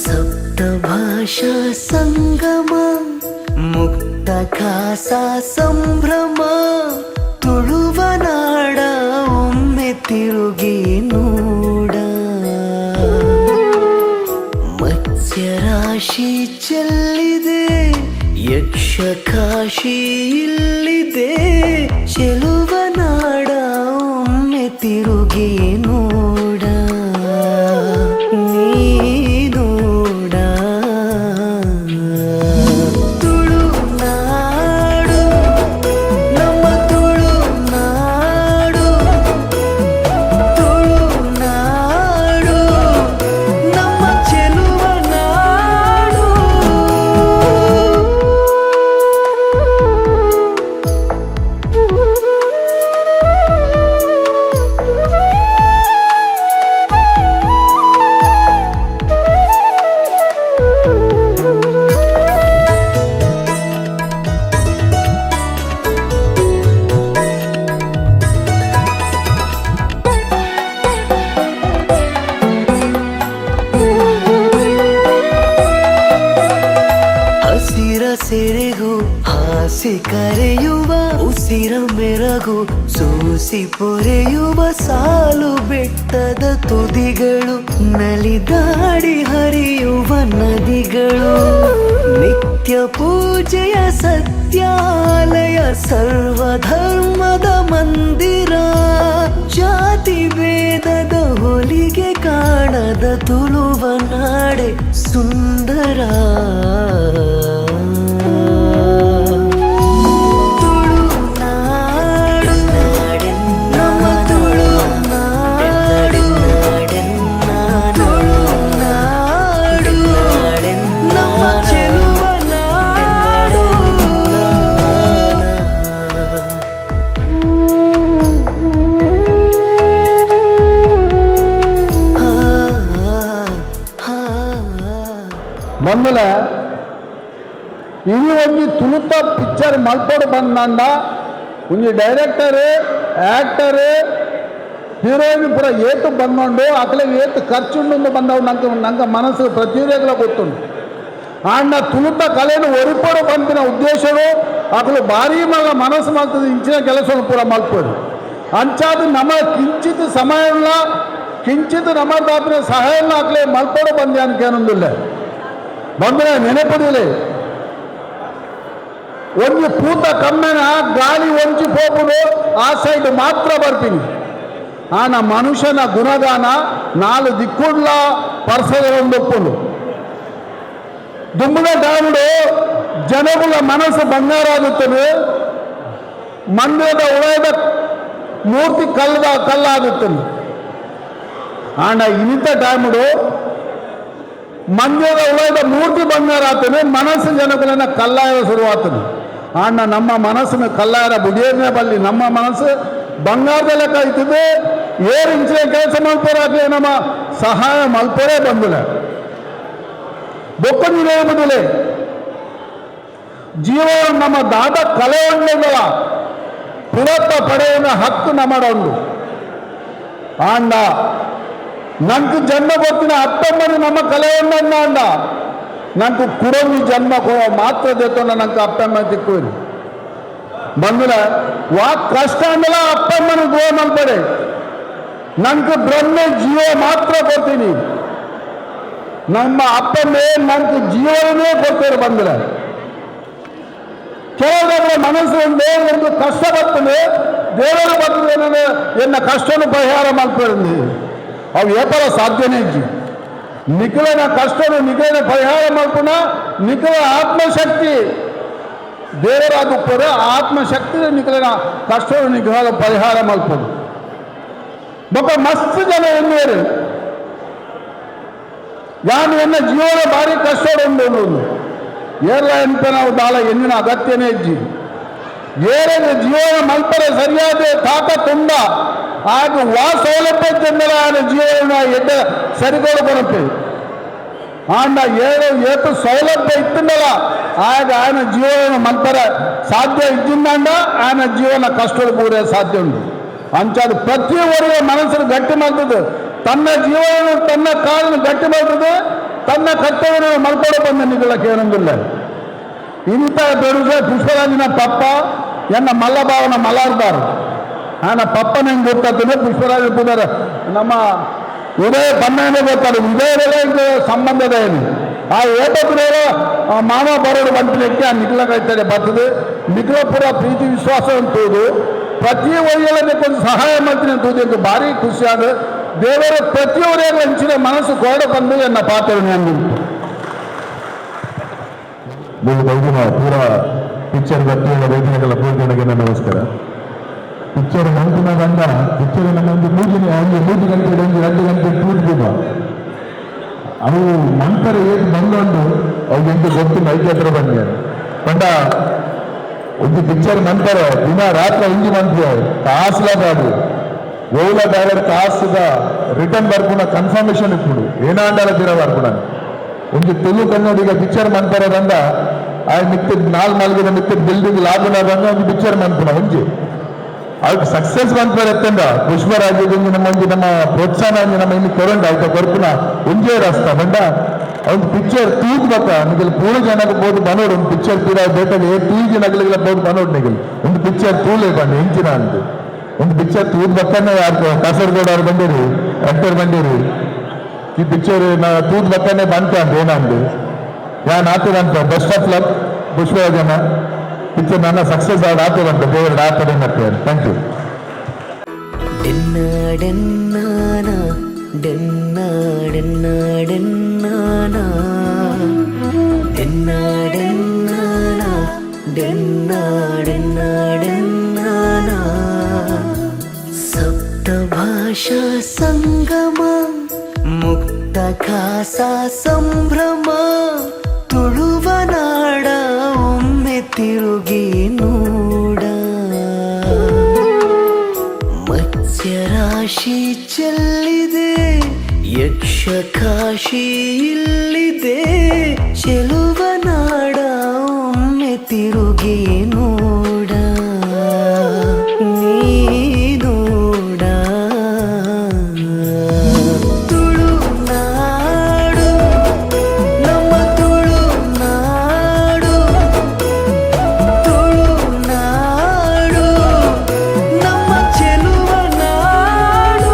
ಸಪ್ತಭಾಷಾ ಸಂಗಮ ಮುಕ್ತ ಖಾಸ ಸಂಭ್ರಮ ತುಳುವ ನಾಡ ಒಮ್ಮೆ ತಿರುಗಿ ನೋಡ ಮತ್ಸ್ಯರಾಶಿ ಚೆಲ್ಲಿದೆ ಯಕ್ಷ ಕಾಶಿ ಇಲ್ಲಿದೆ ಚೆಲುವ ನಾಡ ಒಮ್ಮೆ ತಿರುಗಿ ನೋಡ ನೀ ನೋಡ ತುಳುನಾಡು ನಮ್ಮ ತುಳುನಾಡು ತುಳುನಾಡು ನಮ್ಮ ಚೆಲುವ ನಾಡು. ಹಸಿರ ಸೆರೆಗೂ ಹಾಸಿ ಕರೆಯುವ ಉಸಿರ ಮೆರಗು ಸೂಸಿ ಪೊರೆಯುವ ಸಾಲು ಬೆಟ್ಟದ ತುದಿಗಳು ನಲಿದಾಡಿ ಹರಿಯುವ ನದಿಗಳು ನಿತ್ಯ ಪೂಜೆಯ ಸತ್ಯಾಲಯ ಸರ್ವಧರ್ಮದ ಮಂದಿರ ಜಾತಿ ಭೇದದ ಹೊಲಿಗೆ ಕಾಣದ ತುಳುವ ನಾಡೆ ಸುಂದರ. ತುಳುನಾಡು ನಮ್ಮ ತುಳುನಾಡು ತುಳುನಾಡು ನಮ್ಮ ಚೆಲುವ ನಾಡು. ಬಂದಲ ಇವು ಒಂದು ತುಳುತ ಪಿಕ್ಚರ್ ಮಲ್ಪೋಡು ಬಂದ ಒಂಜಿ ಡೈರೆಕ್ಟರ್ ಆ್ಯಕ್ಟರ್ ಹೀರೋಯಿನ್ ಪೂರ ಏತು ಬಂದು ಅಕಲೆ ಏತು ಖರ್ಚುಂಡು ಬಂದವು ನಂಗೆ ಮನಸ್ಸು ಪ್ರತಿರೇಗಲ ಗೊತ್ತುಂಡು. ಆಂಡ ತುಳುತ ಕಲೆಯನ್ನು ಒರಿಪೋಡು ಬಂದಿನ ಉದ್ದೇಶಗಳು ಅಕಲು ಭಾರಿ ಮಗ ಮನಸ್ಸು ಮಾಡ್ತದೆ ಇಂಚಿನ ಕೆಲಸವನ್ನು ಪೂರ ಮಲ್ಪೋದು ಅಂಚಾದ ನಮ್ಮ ಕಿಂಚಿತ್ ಸಮಯ ಇಲ್ಲ ಕಿಂಚಿತ್ ನಮ್ಮ ತಾಪಿನ ಸಹಾಯ ಇಲ್ಲ ಅಕಲೆ ಮಲ್ಪೋಡು ಬಂದೆ ಅಂತ ಏನೊಂದಿಲ್ಲ ಬಂದರೆ ನೆನಪದಿಲ್ಲ ಒಂದು ಪೂತ ಕಮ್ಮೆನ ಗಾಳಿ ಒಂಚಿ ಹೋಗುದು ಆ ಸೈಡ್ ಮಾತ್ರ ಬರ್ತೀನಿ ಆನ ಮನುಷ್ಯನ ಗುಣಗಾನ ನಾಲು ದಿಕ್ಕುಡ್ಲ ಪರ್ಸದೊಂದೊಪ್ಪುದು ದುಂಬುದ ದಾರುಡು ಜನಗಳ ಮನಸ್ಸು ಬಂಗಾರ ಆಗುತ್ತದೆ ಮಂದಿರದ ಉಳದ ಮೂರ್ತಿ ಕಲ್ಲಾಗುತ್ತದೆ ಆನ ಇನಿತ ಡ್ಯಾಮುಡು ಮಂದಿರದ ಉಳದ ಮೂರ್ತಿ ಬಂಗಾರ ಆಗ್ತದೆ ಮನಸ್ಸು ಜನಗಳನ್ನ ಕಲ್ಲಾಯ ಶುರುವಾಗ್ತದೆ ಆಣ್ಣ ನಮ್ಮ ಮನಸ್ಸಿನ ಕಲ್ಲಾಯ ಬುಡಿಯನ್ನೇ ಬಲ್ಲಿ ನಮ್ಮ ಮನಸ್ಸು ಬಂಗಾರದ ಲೆಕ್ಕ ಆಯ್ತದೆ ಏರು ಇಂಚಿನ ಕೆಲಸ ಮಲ್ಪೋರಾಗಲಿ ನಮ್ಮ ಸಹಾಯ ಮಲ್ಪೋರೇ ಬಂದಿಲ್ಲ ಬೊಕ್ಕಂದಿಲ್ಲ ಎಂಬುದಿಲ್ಲ ಜೀವ ನಮ್ಮ ದಾದ ಕಲೆ ಉಂಡೆಗಳ ಪುರತ್ತ ಪಡೆಯುವ ಹಕ್ಕು ನಮ್ಮಡೊಂದು ಆಂಡ ನಂಗೆ ಜನ್ಮ ಗೊತ್ತಿನ ಅಪ್ಪಮ್ಮನ ನಮ್ಮ ಕಲೆಯನ್ನ ಅಂಡ ನಂಗೆ ಕುಡವಿ ಜನ್ಮ ಮಾತ್ರ ದೇತೋಣ ನಂಗೆ ಅಪ್ಪಮ್ಮ ತಿಕ್ಕೋರಿ ಬಂದಿಲ್ಲ ವಾ ಕಷ್ಟ ಅಂದಲ್ಲ ಅಪ್ಪಮ್ಮನ ಗೋವ ಮಲ್ಪಡೆ ನಂಗೆ ಬ್ರಹ್ಮೆ ಜೀವ ಮಾತ್ರ ಕೊಡ್ತೀನಿ ನಮ್ಮ ಅಪ್ಪಮ್ಮೆ ನಂಗೆ ಜೀವನೇ ಕೊಡ್ತಾರೆ ಬಂದಿಲ್ಲ ಕೆಲವರ ಮನಸ್ಸು ಒಂದು ಕಷ್ಟ ಬರ್ತದೆ ದೇವರ ಬರ್ತದೆ ಎನ್ನ ಕಷ್ಟನು ಪರಿಹಾರ ಮಲ್ಪಡಿ ಅವು ಏಪರ ಸಾಧ್ಯನೇ ಇಜ್ಜಿ ನಿಖಿಲನ ಕಷ್ಟನು ನಿಖಿಲನ ಪರಿಹಾರ ಮಲ್ಪುನ ನಿಖಿಲ ಆತ್ಮಶಕ್ತಿ ದೇವರಾದ ಪರ ಆತ್ಮಶಕ್ತಿ ನಿಖಿಲನ ಕಷ್ಟನು ನಿಖಿಲ ಪರಿಹಾರ ಮಲ್ಪುದು ಬೊಕ್ಕ ಮಸ್ತ್ ಜನ ಎನ್ನುವರು ಯಾನು ಎನ್ನ ಜೀವನ ಭಾರಿ ಕಷ್ಟ ಉಂಡು ಏರ್ಲ ಎಂತ ನಾವು ದಾಳ ಎನ್ನಿನ ಅಗತ್ಯನೇ ಇಜ್ಜಿ ಏರಿನ ಜೀವನ ಮಲ್ಪರೆ ಸರಿಯಾದ ತಾಕತ್ತುಂಡ ಆಗ ವಾ ಸೌಲಭ್ಯ ಚೆಂದಲ ಜೀವನ ಎಡ್ಡ ಸರಿಗೋಡು ಬರುತ್ತೆ ಆಂಡ ಏತು ಸೌಲಭ್ಯ ಇತ್ತಿಂದಲ್ಲ ఆయన జీవన మంతర సాధ్య ఇచ్చిందండ ఆయన జీవన కష్టాలు పూరే సాధ్య ఉంది అంచాడు ప్రతి ఒక్కరి మనసును గట్టి ಮಾಡ್ತದೆ ತನ್ನ ಜೀವನ ತನ್ನ ಕಾಲನ್ನು ಗಟ್ಟಿ ಮಾಡ್ತದೆ ತನ್ನ ಕರ್ತವ್ಯವನ್ನು ಮಲ್ಕೊಳ್ಳೋ ಬಂದ ನಿಗಳಕ್ಕೆ ಏನೊಂದಿಲ್ಲ ಇಂಥ ಬೆಡುಗೆ ಪುಷ್ಪರಾಜನ ಪಪ್ಪ ಎನ್ನ ಮಲ್ಲಭಾವನ ಮಲಾರ್ಬಾರು ఆయన ಪಪ್ಪ ನಂಗೆ ಗೊತ್ತಾಗ್ತದೆ ಪುಷ್ಪರಾಜ ಪುದರ ನಮ್ಮ ಉದಯ ಪನ್ನನೇ ಗೊತ್ತಾರೆ ಉದಯದ ಸಂಬಂಧದ ಏನು ಆ ಏಕಪ್ರಿಯರ ಮಾಮ ಬರೋಡು ಬಂಟಲಿಕ್ಕೆ ಆ ನಿಖಲಕೈತಾರೆ ಬರ್ತದೆ ನಿಖಲ ಪೂರ ಪ್ರೀತಿ ವಿಶ್ವಾಸ ಅಂತೂದು ಪ್ರತಿ ಒಯ್ಯಲಕ್ಕೆ ಒಂದು ಸಹಾಯ ಮಾಡ್ತೀನಿ ಅಂತೂದು ಭಾರಿ ಖುಷಿಯಾದ ದೇವರ ಪ್ರತಿಯೊಬ್ಬರಿಗೆ ಹಂಚಿನ ಮನಸ್ಸು ಕೊರಡ ಬಂದು ಎನ್ನ ಪಾತ್ರನೇ ಅಂದಿತ್ತು ಪೂರ ಪಿಕ್ಚರ್ ಗಟ್ಟಿಯ ವೇದಿಕೆಗಳ ಪೂರ್ತಿಗೆ ನಮಸ್ಕಾರ ಪಿಕ್ಚರ್ ನಂತಿನ ಬಂದ ಪಿಕ್ಚರ್ ನಮ್ಮೊಂದು 3 ಗಂಟೆ 2 ಗಂಟೆ ಟೂರ್ಗಿವ ಅವು ನಂತರ ಏದು ಬಂದೊಂದು ಅವ್ರಿಗೆ ಗೊತ್ತಿಲ್ಲ ಐದು ಹತ್ರ ಬಂದ ಪಂಡ ಒಂದು ಪಿಕ್ಚರ್ ನಂತರ ದಿನ ರಾತ್ರಿ ಹಿಂಗೆ ಬಂದ್ರೆ ಕಾಸ್ಲಾಬಾದು ಓಲ ಡೈರೆಕ್ಟ್ ಕಾಸ್ದ ರಿಟರ್ನ್ ಬರ್ಕೊಂಡು ಕನ್ಫರ್ಮೇಶನ್ ಇಟ್ಬಿಡು ಏನಾಂಡಾರ ದಿನ ಬರ್ಕೊಂಡು ಒಂದು ತೆಲುಗು ಕನ್ನಡಿಗ ಪಿಕ್ಚರ್ ಮಂತರ ಬಂದ ಆ ಮಿಕ್ಕಿದ ನಾಲ್ಗಿದ ಮಿಕ್ಕಿದ ಬಿಲ್ಡಿಂಗ್ ಲಾಭನ ಬಂದ ಒಂದು ಪಿಕ್ಚರ್ ಮಂತನ ಒಂಜಿ ಅವ್ರಿಗೆ ಸಕ್ಸಸ್ ಬಂದ್ಬರತ್ತಂದ ಪುಷ್ಪರಾಜ್ಯದಿಂದ ನಮ್ಮ ಪ್ರೋತ್ಸಾಹ ನಮ್ಮ ಇನ್ನು ಕೊರಂಡ ಅವ್ಕ ಕೊರಪಿನ ಒಂಜೇ ರಸ್ತ ಬಂಡ ಅವ್ನು ಪಿಕ್ಚರ್ ತೂಗ್ಬೇಕ ನಿಗಲ್ ಪೂರ್ಣ ಜನಕ್ಕೆ ಬೋದು ಬನೋಡು ಒಂದು ಪಿಕ್ಚರ್ ಪೂರ ಬೇಕಾದ್ರೆ ತೂಗಿ ನಗಲಿಗೆಲ್ಲ ಬೋದು ಬನೋಡು ನಿಗಲ್ ಒಂದು ಪಿಕ್ಚರ್ ತೂಲೇ ಬಂದು ಹೆಂಚಿನ ಅಂತ ಒಂದು ಪಿಕ್ಚರ್ ತೂಗ್ಬೇಕನ್ನ ಯಾರು ಕಾಸರಗೋಡು ಅವ್ರು ಬಂದಿರಿ ಆಕ್ಟರ್ ಬಂದಿರಿ ಈ ಪಿಕ್ಚರ್ ತೂಗ್ಬೇಕನ್ನೇ ಬಂತ ಅಂತ ಏನಂದು ಯಾನ್ ಆತದಂತ ಬೆಸ್ಟ್ ಆಫ್ ಲಕ್ ಪುಷ್ಪರಾಜನ ಪಿಕ್ಚರ್ ನನ್ನ ಸಕ್ಸಸ್ ಆದ ಆತದಂತ ದೇವರ ಆತದೆ ಮತ್ತೆ ಥ್ಯಾಂಕ್ ಯು ಡೆನ್ನಾಡೆನ್ನಾನ ಡೆನ್ನಾಡೆನ್ನಾಡೆನ್ನಾನ ಡೆನ್ನಾಡೆನ್ನಾನ ಡೆನ್ನಾಡೆನ್ನಾಡೆನ್ನಾನ ಸಪ್ತ ಭಾಷಾ ಸಂಗಮ ಮುಕ್ತ ಖಾಸ ಸಂಭ್ರಮ ತುಳುವ ನಾಡ ಒಮ್ಮೆ ತಿರುಗಿ ನೋಡ ಮತ್ಸ್ಯರಾಶಿ ಚೆಲ್ಲಿದೆ ಯಕ್ಷ ಕಾಶಿ ಇಲ್ಲಿದೆ ಚೆಲುವ ನಾಡ ಒಮ್ಮೆ ತಿರುಗಿ ನೋಡ ನೀ ನೋಡ ತುಳುನಾಡು ನಮ್ಮ ತುಳುನಾಡು ತುಳುನಾಡು ನಮ್ಮ ಚೆಲುವ ನಾಡು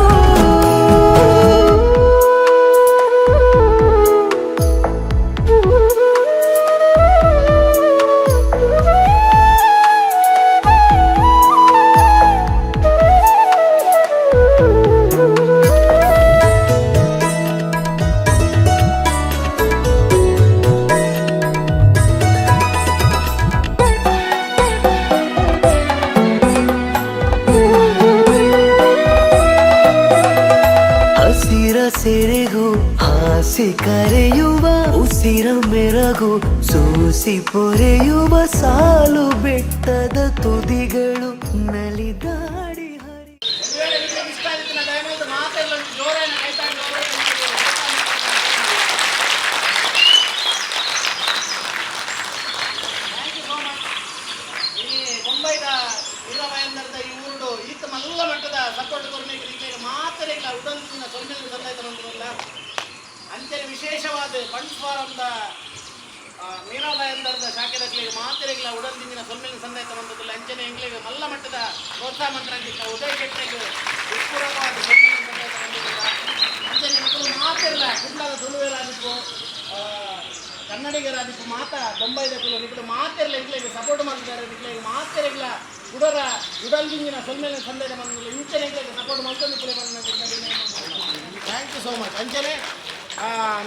ಹಸಿರ ಸೆರೆಗೂ ಹಾಸಿ ಕರೆಯುವ ಉಸಿರ ಮೆರಗು ಸೂಸಿ ಪೊರೆಯುವ ಸಾಲು ಬೆಟ್ಟದ ತುದಿಗಳು ನಲಿದಾಡಿ ಹರಿ ಮುಂಬೈದ ಇರವಯಂದರದ ಈ ಊರುಡು ಈತ ಮಲ್ಲ ಮಟ್ಟದ ಸಪೋರ್ಟ್ ಕೊರಮೇಕರಿಗೆ ಮಾತ್ರ ಇಲ್ಲ ಉಡಂತಿನ ಸೊನ್ನೆಗಳು ಸಂದಾಯ್ತ ಬಂದಿರಲ್ಲ ಅಂಚನೆ ವಿಶೇಷವಾದ ಫಂಡ್ಸ್ ಫಾರಂದ ಮೀನಾಲಯಂದರದ ಶಾಖೆಗಳಿಗೆ ಮಾತ್ರ ಇಲ್ಲ ಉಡಂತಿನ ಸೊನ್ನೆಗಳು ಸಂದಾಯ್ತ ಬಂದಿರಲ್ಲ ಅಂಚನೆ ಎಂಗ್ಲಿಗೆ ಮಲ್ಲ ಮಟ್ಟದ ಪ್ರೋತ್ಸಾಹ ಮಂತ್ರಾಂಕಿತ ಉದಯ ಶೆಟ್ಟಿಗೆ ವಿಪುಲವಾದ ಸೊನ್ನೆಗಳು ಸಂದಾಯ್ತ ಬಂದಿರಲ್ಲ ಅಂಚನೆ ಮಕ್ಕಳು ಮಾತ್ರ ಇಲ್ಲ ಕುಂಡದ ತುಳುವೆರಾದಿಪ್ಪು ಕನ್ನಡಿಗರಾದಿಪ್ಪು ಮಾತ ಬೊಂಬೈದಕ್ಕಲು ನಿಕ್ಕಳು ಮಾತಿರಲ್ಲ ಇಂಗ್ಲಿಗೆ ಸಪೋರ್ಟ್ ಮಾಡ್ತಾರೆ ನಿಕ್ಕಳಿಗೆ ಮಾತಿರಲ್ಲ ಉಡರ ಉಡಲ್ದಿಂಗಿನ ಸೊಲ್ಮೇಲೆ ಸಂದೇಶ ಬಂದಿಲ್ಲ ಇಂಚನೆ ಇಂಗ್ಲಿಗೆ ಸಪೋರ್ಟ್ ಮಾಡ್ಕೊಂಡು ಥ್ಯಾಂಕ್ ಯು ಸೋ ಮಚ್ ಅಂಚನೆ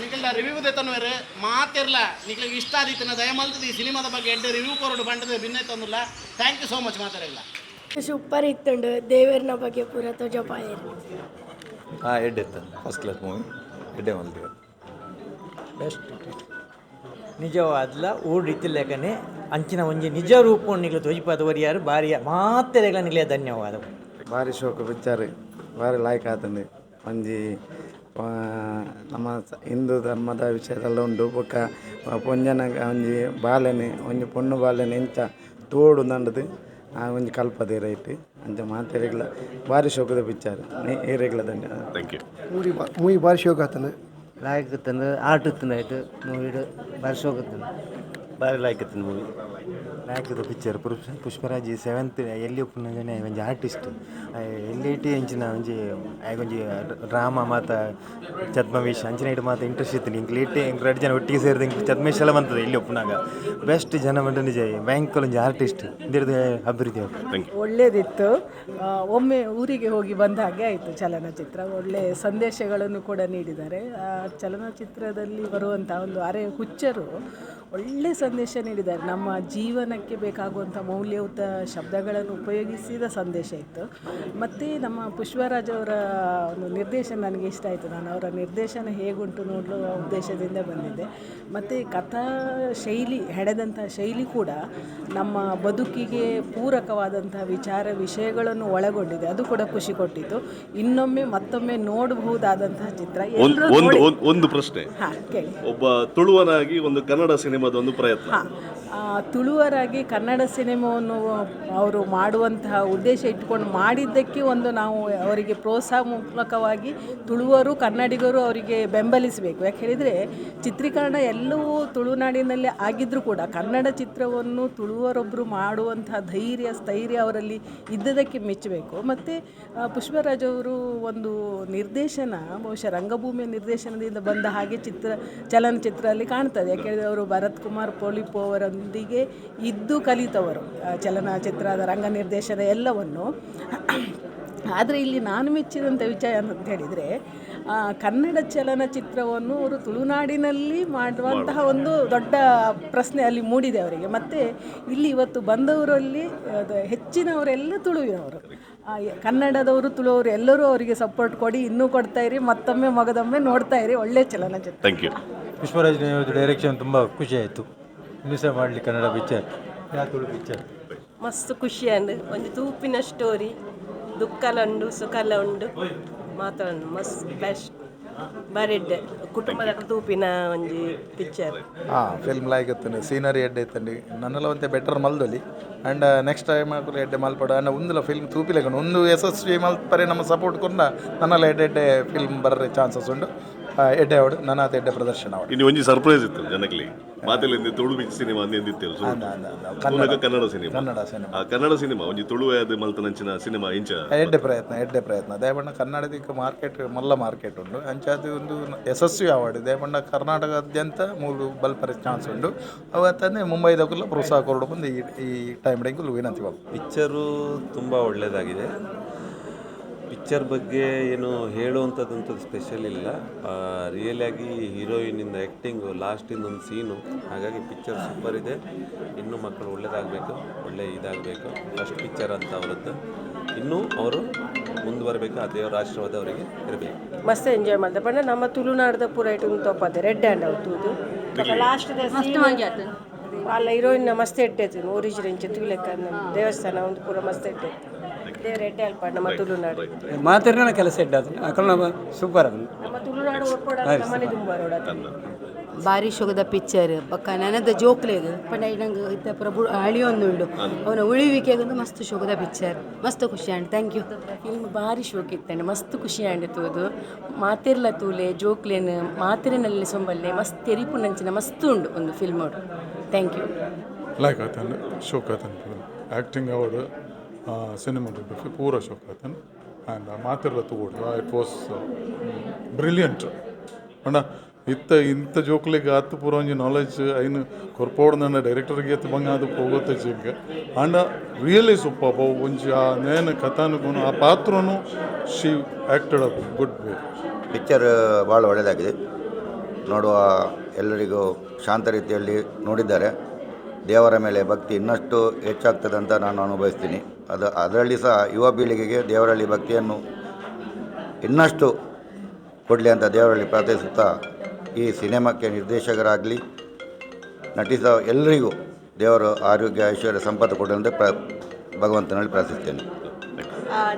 ನಿಖಿಲ್ದ ರಿವ್ಯೂ ದೇತನ್ವೇರು ಮಾತಿರಲ್ಲ ನಿಖಿಲಿಗೆ ಇಷ್ಟ ಆದಿತ್ತಿನ ದಯಮಲ್ತದ ಈ ಸಿನಿಮಾದ ಬಗ್ಗೆ ಎಡ್ಡೆ ರಿವ್ಯೂ ಕೊರಡು ಬಂಡದ ಭಿನ್ನ ತಂದಿಲ್ಲ ಥ್ಯಾಂಕ್ ಯು ಸೋ ಮಚ್ ಮಾತಾಡಿಲ್ಲ ಸೂಪರ್ ಇತ್ತುಂಡು ದೇವರನ ಬಗ್ಗೆ ಪೂರ ತೋಜಪಾಯರು ಎಡ್ಡೆ ಇತ್ತು ಫಸ್ಟ್ ಕ್ಲಾಸ್ ಮೂವಿ ಎಡ್ಡೆ ಮಲ್ತೀವಿ ಬೆಸ್ಟ್ ನಿಜವಾದ್ಲ ಊರು ಲೆಕ್ಕನೆ ಅಂಚಿನ ಒಂಜಿ ನಿಜ ರೂಪ ನಿಗ್ಲು ತೋಜಿಪಾದವರಿಯಾರು ಬಾರಿಯ ಮಾತೆರೆಗಳ ನಿಗ್ಲೆ ಧನ್ಯವಾದ ಭಾರಿ ಶೋಕ ಪಿಕ್ಚರ್ ಭಾರಿ ಲಾಯ್ಕ್ ಆತಂದು ಒಂಜಿ ನಮ್ಮ ಹಿಂದೂ ಧರ್ಮದ ವಿಷಯದಲ್ಲ ಉಂಡು ಬೊಕ್ಕ ಪೊಂಜನ ಒಂಜಿ ಬಾಲೆನೆ ಒಂಜಿ ಪೊಣ್ಣು ಬಾಲೆನೆ ಎಂಚ ತೋಡು ನಂಡದು ಆ ಒಂಜಿ ಕಲ್ಪದೆ ರೈಟ್ ಅಂಚ ಮಾತೆರೆಗ್ಲ ಭಾರಿ ಶೋಕದ ಪಿಕ್ಚರ್ ಏರೆಗ್ಲ ದಂಡ. Thank you. ಮೂವಿ ಭಾರಿ ಶೋಕ ಆತಂದು ಲಾಯ್ಕ್ ಇತ್ತಂದು ಆಟ ಇತ್ತಂದು ಆಯ್ತು ಮೂವಿಡು ಭಾರಿ ಶೋಕ ಇತ್ತಂದು ಭಾರಿ ಲಾಯ್ಕ್ ಇತ್ತು ಮೂವಿ. ಲಾಯ್ಕದ ಪಿಕ್ಚರ್ ಪುಷ್ಪರಾಜ್ 7th ಎಲ್ಲಿ ಒಪ್ಪುನ ಒಂಜಿ ಆರ್ಟಿಸ್ಟ್ ಎಲ್ಲಿಟಿ ಎಂಚಿನ ಒಂಜಿ ಒಂಜಿ ಡ್ರಾಮಾ ಮಾತ ಛದ್ಮವೇಶ ಅಂಚಿನ ಇಟ್ಟು ಮಾತ ಇಂಟ್ರೆಸ್ಟ್ ಇತ್ತು ಇಂಕ್ ಲೇಟೆ ಇಂಕ್ 2 ಜನ ಒಟ್ಟಿಗೆ ಸೇರಿದ ಇಂಕ್ ಛದ್ಮೇಶ ಎಲ್ಲ ಬಂತದೆ ಇಲ್ಲಿ ಒಪ್ಪುನಾಗ ಬೆಸ್ಟ್ ಜನ ಬಂದ ನಿಜ ಬ್ಯಾಂಕಲ್ಲಿ ಒಂಜಿ ಆರ್ಟಿಸ್ಟ್ ಇಂದಿರ್ದು ಅಭಿವೃದ್ಧಿ ಆಗ್ತದೆ. ಒಳ್ಳೆಯದಿತ್ತು. ಒಮ್ಮೆ ಊರಿಗೆ ಹೋಗಿ ಬಂದ ಹಾಗೆ ಆಯಿತು ಚಲನಚಿತ್ರ. ಒಳ್ಳೆಯ ಸಂದೇಶಗಳನ್ನು ಕೂಡ ನೀಡಿದ್ದಾರೆ. ಆ ಚಲನಚಿತ್ರದಲ್ಲಿ ಬರುವಂಥ ಒಂದು ಅರೆ ಹುಚ್ಚರು ಒಳ್ಳೆಯ ಸಂದೇಶ ನೀಡಿದ್ದಾರೆ. ನಮ್ಮ ಜೀವನಕ್ಕೆ ಬೇಕಾಗುವಂಥ ಮೌಲ್ಯಯುತ ಶಬ್ದಗಳನ್ನು ಉಪಯೋಗಿಸಿದ ಸಂದೇಶ ಇತ್ತು. ಮತ್ತು ನಮ್ಮ ಪುಷ್ಪರಾಜ್ ಅವರ ಒಂದು ನಿರ್ದೇಶನ ನನಗೆ ಇಷ್ಟ ಆಯಿತು. ನಾನು ಅವರ ನಿರ್ದೇಶನ ಹೇಗುಂಟು ನೋಡಲು ಉದ್ದೇಶದಿಂದ ಬಂದಿದ್ದೆ. ಮತ್ತು ಕಥಾ ಶೈಲಿ ಹೆಣೆದಂಥ ಶೈಲಿ ಕೂಡ ನಮ್ಮ ಬದುಕಿಗೆ ಪೂರಕವಾದಂಥ ವಿಷಯಗಳನ್ನು ಒಳಗೊಂಡಿದೆ. ಅದು ಕೂಡ ಖುಷಿ ಕೊಟ್ಟಿತ್ತು. ಇನ್ನೊಮ್ಮೆ ಮತ್ತೊಮ್ಮೆ ನೋಡಬಹುದಾದಂತಹ ಚಿತ್ರ. ಒಂದು ಪ್ರಶ್ನೆ, ಕೇಳಿ. ಒಬ್ಬ ತುಳುವನಾಗಿ ಒಂದು ಕನ್ನಡ ಸಿನಿಮಾದ ಒಂದು ಪ್ರಯತ್ನ, ತುಳುವರಾಗಿ ಕನ್ನಡ ಸಿನಿಮಾವನ್ನು ಅವರು ಮಾಡುವಂತಹ ಉದ್ದೇಶ ಇಟ್ಕೊಂಡು ಮಾಡಿದ್ದಕ್ಕೆ ಒಂದು ನಾವು ಅವರಿಗೆ ಪ್ರೋತ್ಸಾಹ ಮೂಲಕವಾಗಿ ತುಳುವರು ಕನ್ನಡಿಗರು ಅವರಿಗೆ ಬೆಂಬಲಿಸಬೇಕು. ಯಾಕೆ ಹೇಳಿದರೆ ಚಿತ್ರೀಕರಣ ಎಲ್ಲವೂ ತುಳುನಾಡಿನಲ್ಲಿ ಆಗಿದ್ದರೂ ಕೂಡ ಕನ್ನಡ ಚಿತ್ರವನ್ನು ತುಳುವರೊಬ್ಬರು ಮಾಡುವಂತಹ ಸ್ಥೈರ್ಯ ಅವರಲ್ಲಿ ಇದ್ದದಕ್ಕೆ ಮೆಚ್ಚಬೇಕು. ಮತ್ತು ಪುಷ್ಪರಾಜ್ ಅವರು ಒಂದು ನಿರ್ದೇಶನ ಬಹುಶಃ ರಂಗಭೂಮಿಯ ನಿರ್ದೇಶನದಿಂದ ಬಂದ ಹಾಗೆ ಚಲನಚಿತ್ರದಲ್ಲಿ ಕಾಣ್ತದೆ. ಯಾಕೆಂದರೆ ಅವರು ಭರತ್ ಕುಮಾರ್ ಪೋಲಿಪೋ ಅವರೊಂದಿಗೆ ಇದ್ದು ಕಲಿತವರು ಚಲನಚಿತ್ರದ ರಂಗ ನಿರ್ದೇಶನ ಎಲ್ಲವನ್ನು. ಆದರೆ ಇಲ್ಲಿ ನಾನು ಮೆಚ್ಚಿದಂಥ ವಿಷಯ ಅಂತ ಹೇಳಿದರೆ ಕನ್ನಡ ಚಲನಚಿತ್ರವನ್ನು ಅವರು ತುಳುನಾಡಿನಲ್ಲಿ ಮಾಡುವಂತಹ ಒಂದು ದೊಡ್ಡ ಪ್ರಶ್ನೆ ಅಲ್ಲಿ ಮೂಡಿದೆ ಅವರಿಗೆ. ಮತ್ತು ಇಲ್ಲಿ ಇವತ್ತು ಬಂದವರಲ್ಲಿ ಹೆಚ್ಚಿನವರೆಲ್ಲ ತುಳುವಿನವರು, ಕನ್ನಡದವರು ತುಳುವರು ಎಲ್ಲರೂ ಅವರಿಗೆ ಸಪೋರ್ಟ್ ಕೊಡಿ, ಇನ್ನೂ ಕೊಡ್ತಾಯಿರಿ, ಮತ್ತೊಮ್ಮೆ ಮಗದೊಮ್ಮೆ ನೋಡ್ತಾಯಿರಿ. ಒಳ್ಳೆಯ ಚಲನಚಿತ್ರ. Thank you. ಪುಷ್ಪರಾಜ್ ಡೈರೆಕ್ಷನ್ ತುಂಬ ಖುಷಿ ಆಯಿತು. ಇನ್ನೂ ಸಹ ಮಾಡಲಿ ಕನ್ನಡ ಪಿಕ್ಚರ್, ತುಳು ಪಿಕ್ಚರ್ ಮಸ್ತ್ ಖುಷಿ ಅಂಡ್ ಒಂದು ತೂಪಿನ ಸ್ಟೋರಿ, ದುಃಖಲ ಉಂಡು ಸುಖಲ ಉಂಡು ಮಾತಾಡೋಣ ಮಸ್ತ್ ಬೆಸ್ಟ್ ಬರೆಡ್ ಕುಟುಂಬದ ತೂಪಿನ ಒಂಜಿ ಪಿಕ್ಚರ್. ಫಿಲ್ಮ್ ಲಾಯ್ಕ್ ಇತ್ತು, ಸೀನರಿ ಎಡ್ಡೆ ಇತ್ತಂడి ನನ್ನೆಲ್ಲ ಒಂತೆ ಬೆಟರ್ ಮಲ್ದೊಲಿ ಆ್ಯಂಡ್ ನೆಕ್ಸ್ಟ್ ಟೈಮ್ ಎಡ್ಡೆ ಮಲ್ಪಡ ಅನ್ನ ಒಂದಲ್ಲ ಫಿಲ್ಮ್ ತೂಪಿಲೆಗ ಒಂದು ಯಶಸ್ವಿ ಮಲ್ಪರೆ ನಮ್ಮ ಸಪೋರ್ಟ್ ಕೊಂಡ ನನ್ನೆಲ್ಲ ಎಡ್ಡೆ ಫಿಲ್ಮ್ ಬರೋ ಚಾನ್ಸಸ್ ಉಂಡು. ಎಡ್ಡೆ ಅವಡು ನನ್ನ ಎಡ್ಡೆ ಪ್ರದರ್ಶನ ಅವಡು ಇನ್ನು ಒಂಜಿ ಸರ್ಪ್ರೈಸ್ ಇತ್ತು ಜನಕ್ಕೆ ಮಾತೆಲ್ಲ ತುಳು ಸಿನಿಮಾ ಅಂದಿತ್ತೇವೆ ಕನ್ನಡ ಸಿನಿಮಾ ಕನ್ನಡ ಸಿನಿಮಾ ಒಂಜಿ ತುಳುವಾದ ಮಲ್ತನಂಚಿನ ಸಿನಿಮಾ ಇಂಚ ಎಡ್ಡೆ ಪ್ರಯತ್ನ ದಯಪಂಡ ಕನ್ನಡದಿಕ್ಕ ಮಾರ್ಕೆಟ್ ಮಲ್ಲ ಮಾರ್ಕೆಟ್ ಉಂಡು ಅಂಚಾದ ಒಂದು ಯಶಸ್ವಿ ಅವಾರ್ಡ್ ದಯಪಂಡ ಕರ್ನಾಟಕದಾದ್ಯಂತ ಮೂರು ಬಲ್ಪರೆ ಚಾನ್ಸ್ ಉಂಡು ಅವತ್ತಂದ್ರೆ ಮುಂಬೈದಾಗಲ್ಲ ಪ್ರೋತ್ಸಾಹ ಕೊರಡು ಬಂದು ಈ ಟೈಮ್ ಡೆಂಗು ವಿನಂತಿ ಬಾಬು. ಪಿಕ್ಚರು ತುಂಬ ಒಳ್ಳೆಯದಾಗಿದೆ. ಪಿಕ್ಚರ್ ಬಗ್ಗೆ ಏನು ಹೇಳುವಂಥದ್ದಂಥದ್ದು ಸ್ಪೆಷಲ್ ಇಲ್ಲ. ರಿಯಲಾಗಿ ಹೀರೋಯಿನಿಂದ ಆ್ಯಕ್ಟಿಂಗು ಲಾಸ್ಟಿಂದ ಒಂದು ಸೀನು, ಹಾಗಾಗಿ ಪಿಕ್ಚರ್ ಸೂಪರ್ ಇದೆ. ಇನ್ನೂ ಮಕ್ಕಳು ಒಳ್ಳೆಯದಾಗಬೇಕು, ಇದಾಗಬೇಕು. ಫಸ್ಟ್ ಪಿಕ್ಚರ್ ಅಂತ ಅವರದ್ದು, ಇನ್ನೂ ಅವರು ಮುಂದುವರಬೇಕು. ಆ ದೇವರ ಆಶೀರ್ವಾದ ಅವರಿಗೆ ಇರಬೇಕು. ಮಸ್ತ್ ಎಂಜಾಯ್ ಮಾಡ್ದೆ ಪಂಡ ನಮ್ಮ ತುಳುನಾಡದ ಪೂರ ಇಟ್ಟು ತಪ್ಪದೆ ರೆಡ್ ಹ್ಯಾಂಡ್ ಅವತ್ತು ಲಾಸ್ಟ್ ಅಲ್ಲ ಹೀರೋಯಿನ್ ಮಸ್ತ್ ಇಟ್ಟೈತಿ ಒರಿಜಿನಲ್ ತುಲೆಕ್ಕ ದೇವಸ್ಥಾನ ಒಂದು ಪೂರ ಮಸ್ತ್ ಇಟ್ಟೈತಿ. ದೇವ್ರ ಎಡ್ಡೆ ಅಲ್ಪ ನಮ್ಮ ತುಳುನಾಡು ಮಾತಾಡಿನ ಕೆಲಸ ಇಡ್ಡದು ಅಕಲ್ ಸೂಪರ್ ಅದು ನಮ್ಮ ತುಳುನಾಡು ಒಪ್ಪೋಡ ನಮ್ಮನೆ ತುಂಬ ಭಾರಿ ಶೋಕದ ಪಿಕ್ಚರ್ ಬಕ್ಕ ನನದ ಜೋಕ್ಲೆಗ್ ಪಂಡ ನಂಗೆ ಇತ್ತ ಪ್ರಭು ಅಳಿಯೊಂದುಂಡು ಅವನ ಉಳಿವಿಕೆಗೊಂದು ಮಸ್ತ್ ಶೋಕದ ಪಿಕ್ಚರ್ ಮಸ್ತ್ ಖುಷಿ ಆಂಡ್. Thank you. ಫಿಲ್ಮ್ ಭಾರಿ ಶೋಕ್ ಇತ್ತಂಡೆ ಮಸ್ತ್ ಖುಷಿ ಆಂಡ್ ತೂದು ಮಾತಿರ್ಲ ತೂಲೆ ಜೋಕ್ಲೇನು ಮಾತಿರಿನಲ್ಲಿ ಸೊಂಬಲ್ಲೆ ಮಸ್ತ್ ತೆರಿಪು ನಂಚಿನ ಮಸ್ತ್ ಉಂಡು ಒಂದು ಫಿಲ್ಮ್ ಅವಡು. Thank you. ಲೈಕ್ ಆತನ ಶೋಕ್ ಆತನ ಫಿಲ್ಮ್ ಆ್ಯಕ್ಟಿಂಗ್ ಅವಾರ್ಡ್ ಸಿನಿಮಾಟೋಗ್ರಫಿ ಪೂರ ಶೋಕ್ ಆತನ ಆ್ಯಂಡ್ ಮಾತಿರ್ಲ ತೂಡು ಇಟ್ ವಾಸ್ ಬ್ರಿಲಿಯಂಟ್ ಅಣ್ಣ ಇಂಥ ಜೋಕ್ಲಿಗೆ ಆತು ಪೂರ ಒಂಜಿ ನಾಲೆಜ್ ಐನು ಕೊರ್ಪೋಡ್ನ ಡೈರೆಕ್ಟರ್ಗೆ ಎತ್ತು ಬಂಗ ಅದು ಹೋಗುತ್ತೆ ಜಿಂಗೆ ಆಂಡ ರಿಯಲಿ ಸೂಪರ್ ಒಂಜಿ ಆ ನೇನು ಕಥಾನುಗುಣ ಆ ಪಾತ್ರನು she acted a good way. Picture ಭಾಳ ಒಳ್ಳೆಯದಾಗಿದೆ, ನೋಡುವ ಎಲ್ಲರಿಗೂ ಶಾಂತ ರೀತಿಯಲ್ಲಿ ನೋಡಿದ್ದಾರೆ. ದೇವರ ಮೇಲೆ ಭಕ್ತಿ ಇನ್ನಷ್ಟು ಹೆಚ್ಚಾಗ್ತದೆ ಅಂತ ನಾನು ಅನುಭವಿಸ್ತೀನಿ. ಅದರಲ್ಲಿ ಸಹ ಯುವ ಪೀಳಿಗೆಗೆ ದೇವರಲ್ಲಿ ಭಕ್ತಿಯನ್ನು ಇನ್ನಷ್ಟು ಕೊಡಲಿ ಅಂತ ದೇವರಲ್ಲಿ ಪ್ರಾರ್ಥಿಸುತ್ತಾ ಈ ಸಿನಿಮಾಕ್ಕೆ ನಿರ್ದೇಶಕರಾಗಲಿ ನಟಿಸ ಎಲ್ಲರಿಗೂ ದೇವರು ಆರೋಗ್ಯ ಐಶ್ವರ್ಯ ಸಂಪತ್ತು ಕೊಡಲಿ ಅಂತ ಭಗವಂತನಲ್ಲಿ ಪ್ರಾರ್ಥಿಸ್ತೇನೆ.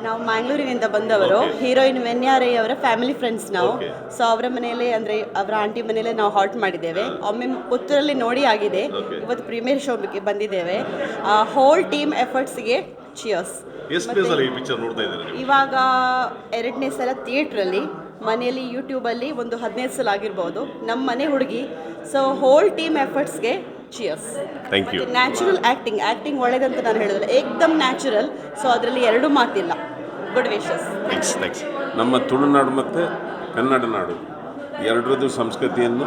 ನಾವು ಮ್ಯಾಂಗ್ಳೂರಿನಿಂದ ಬಂದವರು. ಹೀರೋಯಿನ್ ವೆನ್ಯಾರೈ ಅವರ ಫ್ಯಾಮಿಲಿ ಫ್ರೆಂಡ್ಸ್ ನಾವು. ಸೊ ಅವರ ಮನೆಯಲ್ಲೇ ಅಂದರೆ ಅವರ ಆಂಟಿ ಮನೆಯಲ್ಲೇ ನಾವು ಹಾಲ್ಟ್ ಮಾಡಿದ್ದೇವೆ. ಒಮ್ಮೆ ಪುತ್ತೂರಲ್ಲಿ ನೋಡಿ ಆಗಿದೆ, ಇವತ್ತು ಪ್ರೀಮಿಯರ್ ಶೋಗೆ ಬಂದಿದ್ದೇವೆ. ಹೋಲ್ ಟೀಮ್ ಎಫರ್ಟ್ಸ್ಗೆ ಚಿಯರ್ಸ್. ಇವಾಗ 2ನೇ ಸಲ ಥಿಯೇಟ್ರಲ್ಲಿ, ಮನೆಯಲ್ಲಿ ಯೂಟ್ಯೂಬಲ್ಲಿ ಒಂದು 15 ಸಲ ಆಗಿರ್ಬೋದು. ನಮ್ಮ ಮನೆ ಹುಡುಗಿ. ಸೊ ಹೋಲ್ ಟೀಮ್ ಎಫರ್ಟ್ಸ್ಗೆ ಚಿಯರ್ಸ್. ನ್ಯಾಚುರಲ್ ಆ್ಯಕ್ಟಿಂಗ್ ಒಳ್ಳೆದಂತ ನಾನು ಹೇಳೋದಿಲ್ಲ, ಏಕ್ದಮ್ ನ್ಯಾಚುರಲ್. ಸೊ ಅದರಲ್ಲಿ 2 ಮಾತಿಲ್ಲ. Good wishes. ನಮ್ಮ ತುಳುನಾಡು ಮತ್ತು ಕನ್ನಡ ನಾಡು ಎರಡರದ್ದು ಸಂಸ್ಕೃತಿಯನ್ನು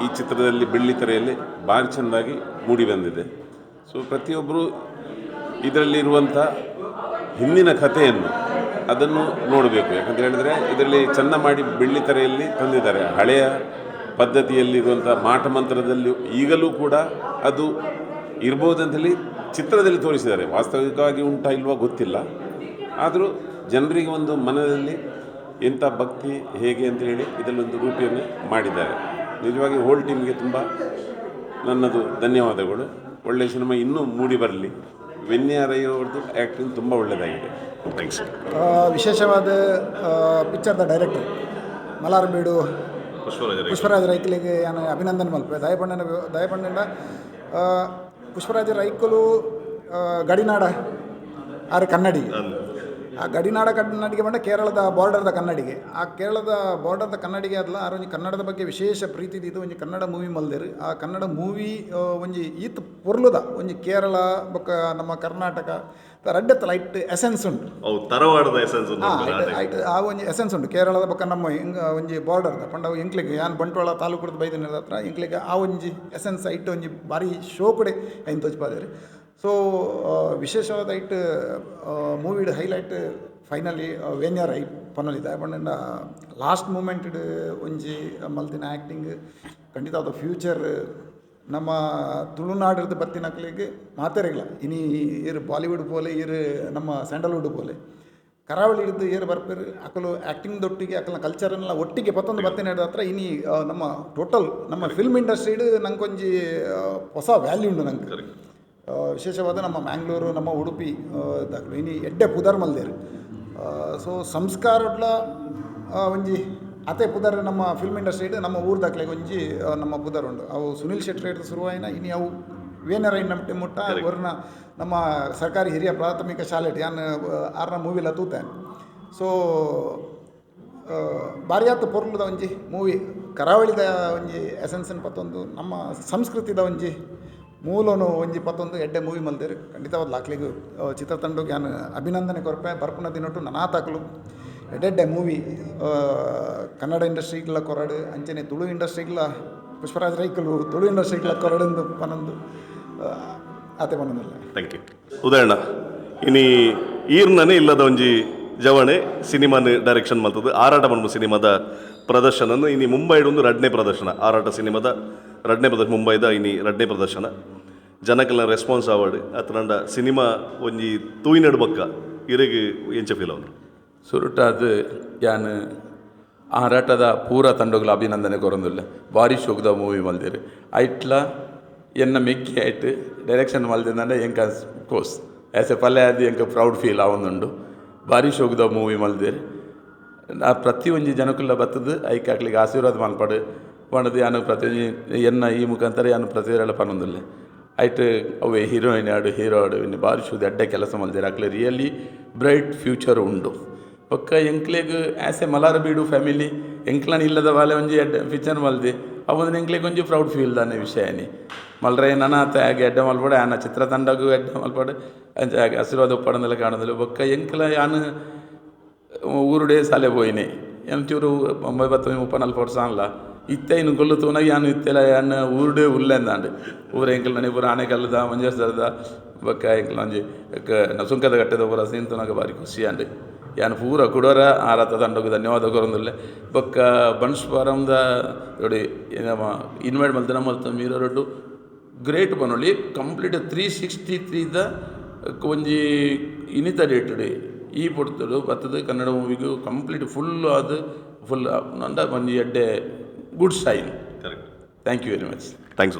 ಈ ಚಿತ್ರದಲ್ಲಿ ಬೆಳ್ಳಿತೆರೆಯಲ್ಲಿ ಭಾರಿ ಚೆಂದಾಗಿ ಮೂಡಿ ಬಂದಿದೆ. ಸೊ ಪ್ರತಿಯೊಬ್ಬರು ಇದರಲ್ಲಿರುವಂಥ ಹಿಂದಿನ ಕಥೆಯನ್ನು ಅದನ್ನು ನೋಡಬೇಕು. ಯಾಕಂತ ಹೇಳಿದರೆ ಇದರಲ್ಲಿ ಚೆಂದ ಮಾಡಿ ಬೆಳ್ಳಿತೆರೆಯಲ್ಲಿ ತಂದಿದ್ದಾರೆ. ಹಳೆಯ ಪದ್ಧತಿಯಲ್ಲಿರುವಂಥ ಮಾಟ ಮಂತ್ರದಲ್ಲಿ ಈಗಲೂ ಕೂಡ ಅದು ಇರ್ಬೋದಂತೇಳಿ ಚಿತ್ರದಲ್ಲಿ ತೋರಿಸಿದ್ದಾರೆ. ವಾಸ್ತವಿಕವಾಗಿ ಉಂಟಾ ಇಲ್ವಾ ಗೊತ್ತಿಲ್ಲ, ಆದರೂ ಜನರಿಗೆ ಒಂದು ಮನದಲ್ಲಿ ಎಂಥ ಭಕ್ತಿ ಹೇಗೆ ಅಂತ ಹೇಳಿ ಇದರಲ್ಲೊಂದು ರೂಪಿಯನ್ನು ಮಾಡಿದ್ದಾರೆ. ನಿಜವಾಗಿ ಹೋಲ್ ಟೀಮ್ಗೆ ತುಂಬ ನನ್ನದು ಧನ್ಯವಾದಗಳು. ಒಳ್ಳೆಯ ಸಿನಿಮಾ ಇನ್ನೂ ಮೂಡಿ ಬರಲಿ. ವೆನ್ಯಾರೈ ಅವ್ರದ್ದು ಆ್ಯಕ್ಟಿಂಗ್ ತುಂಬ ಒಳ್ಳೆಯದಾಗಿದೆ. ಥ್ಯಾಂಕ್ಸ್. ವಿಶೇಷವಾದ ಪಿಕ್ಚರ್ದ ಡೈರೆಕ್ಟರ್ ಮಲಾರ್ಬೀಡು ಪುಷ್ಪರಾಜ ರೈಕಲಿಗೆ ನಾನು ಅಭಿನಂದನೆ ಮಲ್ಪೆ. ದಯಪಂಡ ಪುಷ್ಪರಾಜ ರೈಕಲು ಗಡಿನಾಡ ಆರು ಕನ್ನಡಿಗೆ. ಆ ಗಡಿನಾಡ ಕನ್ನಡಿಗೆ ಬಂದ ಕೇರಳದ ಬಾರ್ಡರ್ದ ಕನ್ನಡಿಗೆ. ಆ ಕೇರಳದ ಬಾರ್ಡರ್ದ ಕನ್ನಡಿಗೆ ಅದಲ್ಲ ಆರು ಕನ್ನಡದ ಬಗ್ಗೆ ವಿಶೇಷ ಪ್ರೀತಿ ಇದು. ಒಂಜಿ ಕನ್ನಡ ಮೂವಿ ಮಲ್ದೇರು. ಆ ಕನ್ನಡ ಮೂವಿ ಒಂಜಿ ಈತ್ ಪೊರ್ಲುದ ಒಂಜಿ ಕೇರಳ ಬೊಕ್ಕ ನಮ್ಮ ಕರ್ನಾಟಕ ರಡ್ಡತ್ತ ಲೈಟ್ ಎಸೆನ್ಸ್ ಉಂಟು. ಆ ಒಂಜಿ ಎಸೆನ್ಸ್ ಉಂಟು ಕೇರಳದ ಬೊಕ್ಕ ನಮ್ಮ ಒಂಜಿ ಬಾರ್ಡರ್ದ ಪಂಡ ಎಂಕ್ಲಿಗೆ ಯಾನ್ ಬಂಟ್ವಾಳ ತಾಲೂಕುದ ಬೈದಿನ ಹತ್ರ ಎಂಕ್ಲಿಗೆ ಆ ಒಂಜಿ ಎಸೆನ್ಸ್ ಐಟ್ ಒಂಜಿ ಭಾರಿ ಶೋ ಕೂಡ ಐನ್ ತೋಚ್ಪಾದೇರಿ. ಸೊ ವಿಶೇಷವಾದ ಐಟ್ ಮೂವಿಡ್ ಹೈಲೈಟ್ ಫೈನಲಿ ವೆನ್ಯಾರೈ ಪನ್ನಲಿದೆ. ಪಂಡ ಲಾಸ್ಟ್ ಮೂಮೆಂಟ್ ಒಂಜಿ ಮಲ್ತಿನ ಆ್ಯಕ್ಟಿಂಗ್ ಖಂಡಿತ ಅದು ಫ್ಯೂಚರ್ ನಮ್ಮ ತುಳುನಾಡಿದ ಬತ್ತಿನಕ್ಲಿಗೆ ಮಾತೇರಿಲ್ಲ. ಇನಿ ಏರು ಬಾಲಿವುಡ್ ಪೋಲೆ ಏರು ನಮ್ಮ ಸ್ಯಾಂಡಲ್ವುಡ್ ಪೋಲೆ ಕರಾವಳಿ ಹಿಡಿದು ಏರು ಬರ್ಪೇರು ಅಕಲು ಆ್ಯಕ್ಟಿಂಗ್ದೊಟ್ಟಿಗೆ ಅಕಲ್ನ ಕಲ್ಚರನ್ನೆಲ್ಲ ಒಟ್ಟಿಗೆ ಪತ್ತೊಂದು ಬತ್ತಿನ ಹಿಡಿದ ಹತ್ರ ಇನಿ ನಮ್ಮ ಟೋಟಲ್ ನಮ್ಮ ಫಿಲ್ಮ್ ಇಂಡಸ್ಟ್ರಿಡ್ ನಂಗೊಂಜಿ ಹೊಸ ವ್ಯಾಲ್ಯೂ ಉಂಡು ನಂಗೆ. ವಿಶೇಷವಾದ ನಮ್ಮ ಮ್ಯಾಂಗ್ಳೂರು ನಮ್ಮ ಉಡುಪಿ ದಾಖಲು ಇನಿ ಎಡ್ಡೆ ಪುದರ್ ಮಲ್ದೇರು. ಸೊ ಸಂಸ್ಕಾರಡ್ಲ ಒಂಜಿ ಅತೆ ಪುದರ್ ನಮ್ಮ ಫಿಲ್ಮ್ ಇಂಡಸ್ಟ್ರಿ ನಮ್ಮ ಊರು ದಾಖಲೆಗೆ ಒಂಜಿ ನಮ್ಮ ಪುದರ್ ಉಂಡು. ಅವು ಸುನಿಲ್ ಶೆಟ್ಟಿ ಹಿಡಿದು ಶುರುವಾಯಿನ ಇನಿ ಅವು ವೇನರೈ ನಮ್ಮಟೆ ಮುಟ್ಟ ಅವ್ರನ್ನ ನಮ್ಮ ಸರ್ಕಾರಿ ಹಿರಿಯ ಪ್ರಾಥಮಿಕ ಶಾಲೆ ಯಾನ್ 6ರ ಮೂವಿಲ ತೂತಾನೆ. ಸೊ ಭಾರಿ ಆತ ಪೊರ್ಲುದ ಒಂಜಿ ಮೂವಿ ಕರಾವಳಿದ ಒಂಜಿ ಎಸೆನ್ಸನ್ ಪತ್ತೊಂದು ನಮ್ಮ ಸಂಸ್ಕೃತಿದ ಒಂಜಿ ಮೂಲನು ಒಂಜಿ ಪತ್ತೊಂದು ಎಡ್ಡೆ ಮೂವಿ ಮಲ್ದೇರು. ಖಂಡಿತವಾದ ಲಾಕ್ಲಿಗೂ ಚಿತ್ರತಂಡಕ್ಕೆ ನಾನು ಅಭಿನಂದನೆ ಕೊರಪೆ. ಬರ್ಪುನ ದಿನೊಟ್ಟು ನನಾತಾಕಲು ಎಡ್ಡೆಡ್ಡೆ ಮೂವಿ ಕನ್ನಡ ಇಂಡಸ್ಟ್ರಿಗಳ ಕೊರಡು ಅಂಚನೆ ತುಳು ಇಂಡಸ್ಟ್ರಿಗಳ ಪುಷ್ಪರಾಜ ರೈಕಲು ತುಳು ಇಂಡಸ್ಟ್ರಿಗಳ ಕೊರಡಂದು ಪನೊಂದು ಆತೆ ಪನೊಂದಿಲ್ಲ. Thank you. ಉದಾಹರಣ ಇನಿ ಈರ್ನೇ ಇಲ್ಲದ ಒಂಜಿ ಜವಣೆ ಸಿನಿಮಾನ ಡೈರೆಕ್ಷನ್ ಮಾಡ್ತದೆ. ಆರಾಟ ಮನ್ಮು ಸಿನಿಮಾದ ಪ್ರದರ್ಶನ ಇನಿ ಮುಂಬೈಡ್ ಒಂದು 2ನೇ ಪ್ರದರ್ಶನ. ಆರಾಟ ಸಿನಿಮಾದ 2ನೇ ಪ್ರದರ್ಶನ ಮುಂಬೈದ ಇನಿ 2ನೇ ಪ್ರದರ್ಶನ. ಜನಕ್ಕೆಲ್ಲ ರೆಸ್ಪಾನ್ಸ್ ಆವಡ್ ಅತ್ತಂಡ ಸಿನಿಮಾ ಒಂಜಿ ತೂಯಿನಡು ಬಕ್ಕ ಇರೆಗೆ ಎಂಚ ಫೀಲ್ ಅವನು ಸುರುಟಾದ ಯಾನ್ ಆರಾಟದ ಪೂರ ತಂಡಗಳ ಅಭಿನಂದನೆ ಕೊರೊಂದುಲ್ಲ. ಭಾರಿ ಶೋಕದ ಮೂವಿ ಮಲ್ದೇರು ಐಟ್ಲ ಎನ್ನ ಮೆಕ್ಕಿ ಆಯ್ತು ಡೈರೆಕ್ಷನ್ ಮಲ್ದಿಂದಂಡ ಎಂಕ ಕೋರ್ಸ್ ಆ್ಯಸ್ ಎ ಪಲ್ಲೆ ಅದು ಎಂಕ ಪ್ರೌಡ್ ಫೀಲ್ ಆವೊಂದುಂಡು. ಭಾರಿ ಶೋಕದ ಮೂವಿ ಮಲ್ದೇರು. ನಾ ಪ್ರತಿ ಒಂಜಿ ಜನಕ್ಕುಲ್ಲ ಬತ್ತದು ಐಕ್ ಹಾಕ್ಲಿಕ್ಕೆ ಆಶೀರ್ವಾದ ಮಲ್ಪಡು ಪಣದು ಯಾನು ಪ್ರತಿ ಎನ್ನ ಈ ಮುಖಾಂತರ ಯಾನು ಪ್ರತಿಯೊಂದು ಪನ್ನೊಂದಿಲ್ಲ ಐಟ್ ಅವೇ ಹೀರೋಯಿನ್ ಆಡು ಹೀರೋ ಆಡು ಇನ್ನು ಭಾರಿ ಶೋಧ ಎಡ್ಡೆ ಕೆಲಸ ಮಲ್ದೇರು. ಹಾಕ್ಲೆ ರಿಯಲಿ ಬ್ರೈಟ್ ಫ್ಯೂಚರ್ ಉಂಡು. ಒಕ್ಕ ಎಂಕ್ಲೆಗ್ ಆ್ಯಸ್ ಎ ಮಲಾರಬೀಡು ಫ್ಯಾಮಿಲಿ ಎಂಕ್ಲನ ಇಲ್ಲದ ವಾಲೆ ಒಂಜಿ ಎಡ್ಡೆ ಪಿಕ್ಚರ್ ಮಲ್ದೆ ಅವೊಂದು ಎಂಕ್ಲೆಗ್ ಒಂಜಿ ಪ್ರೌಡ್ ಫೀಲ್ ದಾನೆ ವಿಷಯನಿ ಮಲ್ರೆ ನನಾತ ಹಾಗೆ ಎಡ್ಡೆ ಮಲ್ಪಡೆ ಆನ ಚಿತ್ರತಂಡಗೂ ಎಡ್ಡೆ ಮಲ್ಪಡೆ ಅಂಚ ಹಾಗೆ ಆಶೀರ್ವಾದ ಉಪ್ಪಡಂದೆಲ್ಲ ಕಾಣೋದಿಲ್ಲ. ಒಕ್ಕ ಎಂಕ್ಲ ಯಾನು ಊರುಡೇ ಸಾಲೆ ಪೋಯಿನಿ ಎಂಚೂರು 30-40 ವರ್ಷ ಅಲ್ಲ ಇತ್ತೆ ಇನ್ನು ಕೊಲ್ಲು ತೂನಾಗ ಯಾನು ಇತ್ತೆಲ್ಲ ಯಾನ ಊರುಡೇ ಉಲ್ಲೆಂದಾಂಡು ಊರ ಎಂಕಲ್ ನನಿ ಪೂರ ಆನೆಕಲ್ಲದ ಮಂಜೇಶ್ವರದ ಬೊಕ್ಕ ಎಂಕಲ್ ಒಂಜಿ ಸುಂಕದ ಕಟ್ಟೆದ ಪೂರ ಸೀನ್ ತೂನಾಗ ಭಾರಿ ಖುಷಿ ಅಂಡು ಯಾನು ಪೂರ ಕುಡೋರ ಆರಾತ ತಂಡಕ್ಕೆ ಧನ್ಯವಾದ ಕೊರೊಂದುಲ್ಲೆ. ಬೊಕ್ಕ ಬನ್ಸ್ ಫಾರಮ್ದ ನೋಡಿ ನಮ್ಮ ಇನ್ವೈಟ್ ಮಲ್ತನ ಮತ್ತು ಮೀರೊರಡು ಗ್ರೇಟ್ ಬನ್ನೊಳ್ಳಿ ಕಂಪ್ಲೀಟ್ 363ದ ಒಂಜಿ ಇನಿತ ಡೇಟ್ ಡೇ ಈ ಪೊಡ್ತಡು ಬತ್ತದು ಕನ್ನಡ ಮೂವಿಗೂ ಕಂಪ್ಲೀಟ್ ಫುಲ್ ಅದು ಫುಲ್ ನಂದ ಒಂಜಿ ಎಡ್ಡೆ good sign. Thank you very much. Thanks.